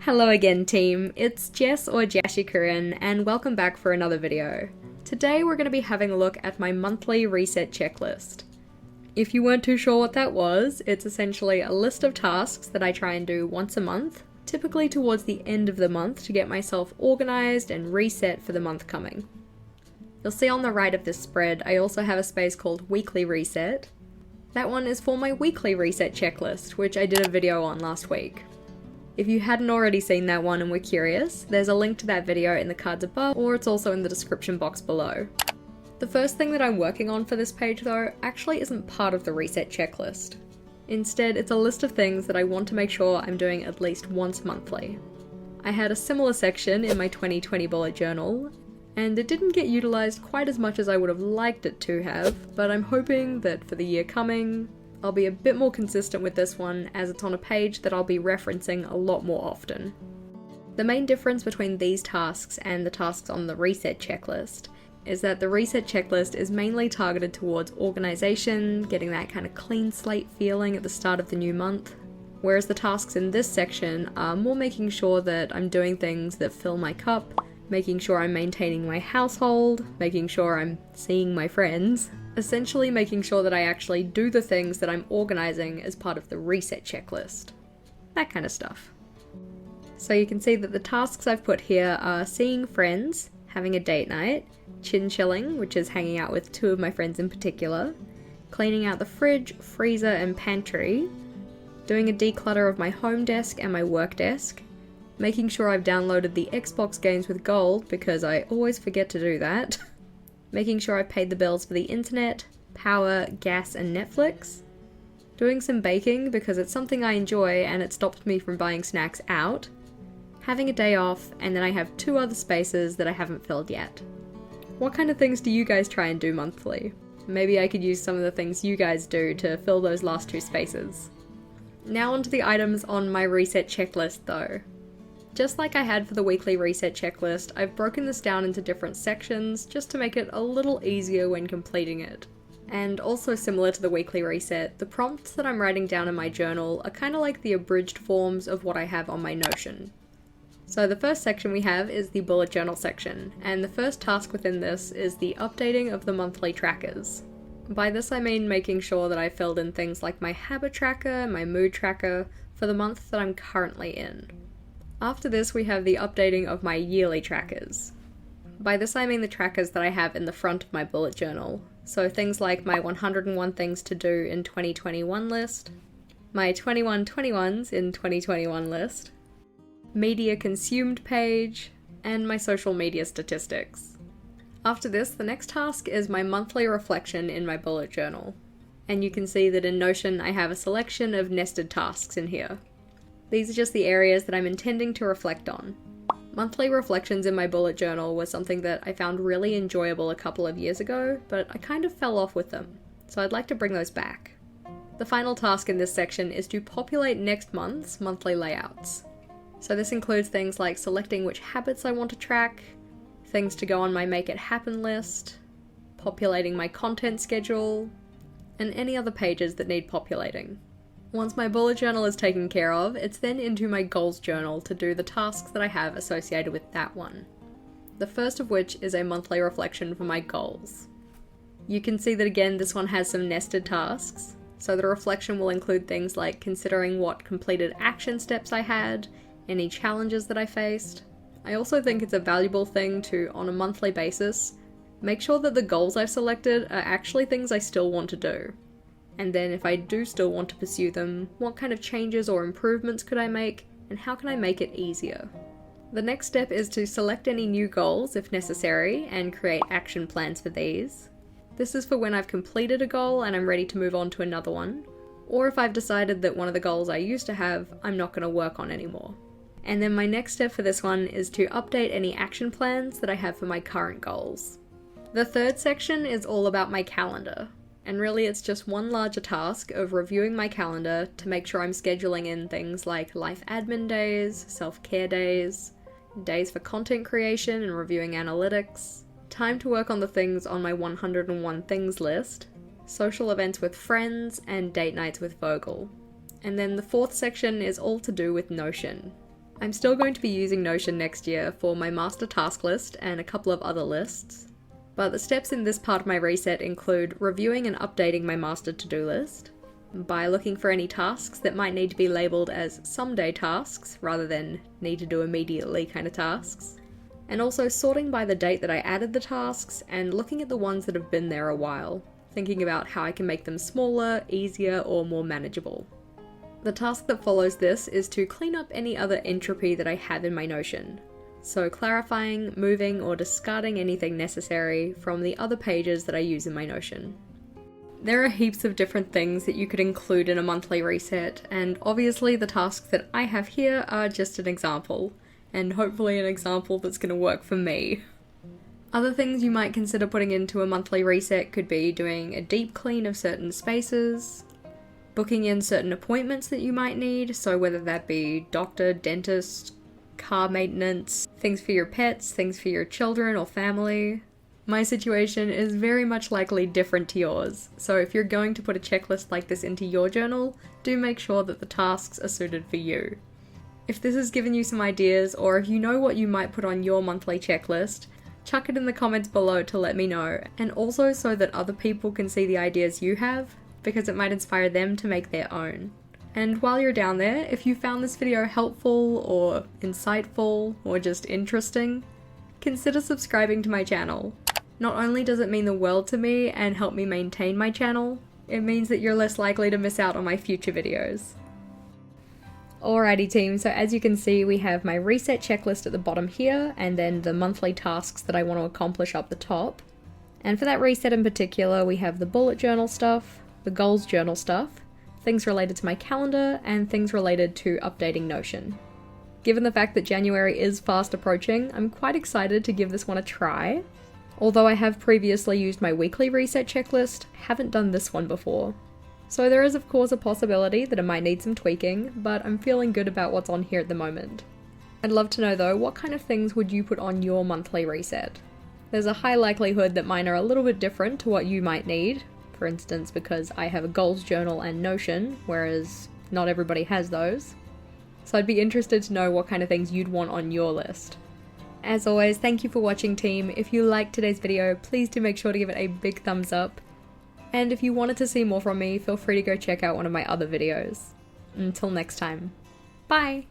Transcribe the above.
Hello again team, it's Jess or JashiiCorrin and welcome back for another video. Today we're going to be having a look at my monthly reset checklist. If you weren't too sure what that was, it's essentially a list of tasks that I try and do once a month, typically towards the end of the month to get myself organized and reset for the month coming. You'll see on the right of this spread I also have a space called Weekly Reset. That one is for my weekly reset checklist, which I did a video on last week. If you hadn't already seen that one and were curious, there's a link to that video in the cards above, or it's also in the description box below. The first thing that I'm working on for this page though actually isn't part of the reset checklist. Instead, it's a list of things that I want to make sure I'm doing at least once monthly. I had a similar section in my 2020 bullet journal, and it didn't get utilized quite as much as I would have liked it to have, but I'm hoping that for the year coming, I'll be a bit more consistent with this one as it's on a page that I'll be referencing a lot more often. The main difference between these tasks and the tasks on the reset checklist is that the reset checklist is mainly targeted towards organization, getting that kind of clean slate feeling at the start of the new month, whereas the tasks in this section are more making sure that I'm doing things that fill my cup, making sure I'm maintaining my household, making sure I'm seeing my friends, essentially making sure that I actually do the things that I'm organizing as part of the reset checklist. That kind of stuff. So you can see that the tasks I've put here are seeing friends, having a date night, chin-chilling, which is hanging out with two of my friends in particular, cleaning out the fridge, freezer, and pantry, doing a declutter of my home desk and my work desk, making sure I've downloaded the Xbox games with gold because I always forget to do that, making sure I've paid the bills for the internet, power, gas, and Netflix, doing some baking because it's something I enjoy and it stops me from buying snacks out, having a day off, and then I have two other spaces that I haven't filled yet. What kind of things do you guys try and do monthly? Maybe I could use some of the things you guys do to fill those last two spaces. Now onto the items on my reset checklist though. Just like I had for the weekly reset checklist, I've broken this down into different sections just to make it a little easier when completing it. And also similar to the weekly reset, the prompts that I'm writing down in my journal are kind of like the abridged forms of what I have on my Notion. So the first section we have is the bullet journal section, and the first task within this is the updating of the monthly trackers. By this I mean making sure that I filled in things like my habit tracker, my mood tracker, for the month that I'm currently in. After this we have the updating of my yearly trackers. By this I mean the trackers that I have in the front of my bullet journal, so things like my 101 things to do in 2021 list, my 21/21s in 2021 list, media consumed page, and my social media statistics. After this, the next task is my monthly reflection in my bullet journal, and you can see that in Notion I have a selection of nested tasks in here. These are just the areas that I'm intending to reflect on. Monthly reflections in my bullet journal was something that I found really enjoyable a couple of years ago, but I kind of fell off with them, so I'd like to bring those back. The final task in this section is to populate next month's monthly layouts. So this includes things like selecting which habits I want to track, things to go on my make it happen list, populating my content schedule, and any other pages that need populating. Once my bullet journal is taken care of, it's then into my goals journal to do the tasks that I have associated with that one. The first of which is a monthly reflection for my goals. You can see that again this one has some nested tasks, so the reflection will include things like considering what completed action steps I had, any challenges that I faced. I also think it's a valuable thing to, on a monthly basis, make sure that the goals I've selected are actually things I still want to do. And then if I do still want to pursue them, what kind of changes or improvements could I make, and how can I make it easier? The next step is to select any new goals if necessary, and create action plans for these. This is for when I've completed a goal and I'm ready to move on to another one, or if I've decided that one of the goals I used to have, I'm not going to work on anymore. And then my next step for this one is to update any action plans that I have for my current goals. The third section is all about my calendar. And really it's just one larger task of reviewing my calendar to make sure I'm scheduling in things like life admin days, self-care days, days for content creation and reviewing analytics, time to work on the things on my 101 things list, social events with friends, and date nights with Vogel. And then the fourth section is all to do with Notion. I'm still going to be using Notion next year for my master task list and a couple of other lists, but the steps in this part of my reset include reviewing and updating my master to-do list, by looking for any tasks that might need to be labelled as someday tasks rather than need to do immediately kind of tasks, and also sorting by the date that I added the tasks and looking at the ones that have been there a while, thinking about how I can make them smaller, easier, or more manageable. The task that follows this is to clean up any other entropy that I have in my Notion, so clarifying, moving, or discarding anything necessary from the other pages that I use in my Notion. There are heaps of different things that you could include in a monthly reset, and obviously the tasks that I have here are just an example, and hopefully an example that's going to work for me. Other things you might consider putting into a monthly reset could be doing a deep clean of certain spaces, booking in certain appointments that you might need, so whether that be doctor, dentist, car maintenance, things for your pets, things for your children or family. My situation is very much likely different to yours, so if you're going to put a checklist like this into your journal, do make sure that the tasks are suited for you. If this has given you some ideas, or if you know what you might put on your monthly checklist, chuck it in the comments below to let me know, and also so that other people can see the ideas you have, because it might inspire them to make their own. And while you're down there, if you found this video helpful or insightful or just interesting, consider subscribing to my channel. Not only does it mean the world to me and help me maintain my channel, it means that you're less likely to miss out on my future videos. Alrighty team, so as you can see we have my reset checklist at the bottom here, and then the monthly tasks that I want to accomplish up the top. And for that reset in particular, we have the bullet journal stuff, the goals journal stuff, things related to my calendar, and things related to updating Notion. Given the fact that January is fast approaching, I'm quite excited to give this one a try. Although I have previously used my weekly reset checklist, haven't done this one before. So there is of course a possibility that it might need some tweaking, but I'm feeling good about what's on here at the moment. I'd love to know though, what kind of things would you put on your monthly reset? There's a high likelihood that mine are a little bit different to what you might need, for instance because I have a goals journal and Notion, whereas not everybody has those. So I'd be interested to know what kind of things you'd want on your list. As always, thank you for watching team. If you liked today's video, please do make sure to give it a big thumbs up. And if you wanted to see more from me, feel free to go check out one of my other videos. Until next time, bye!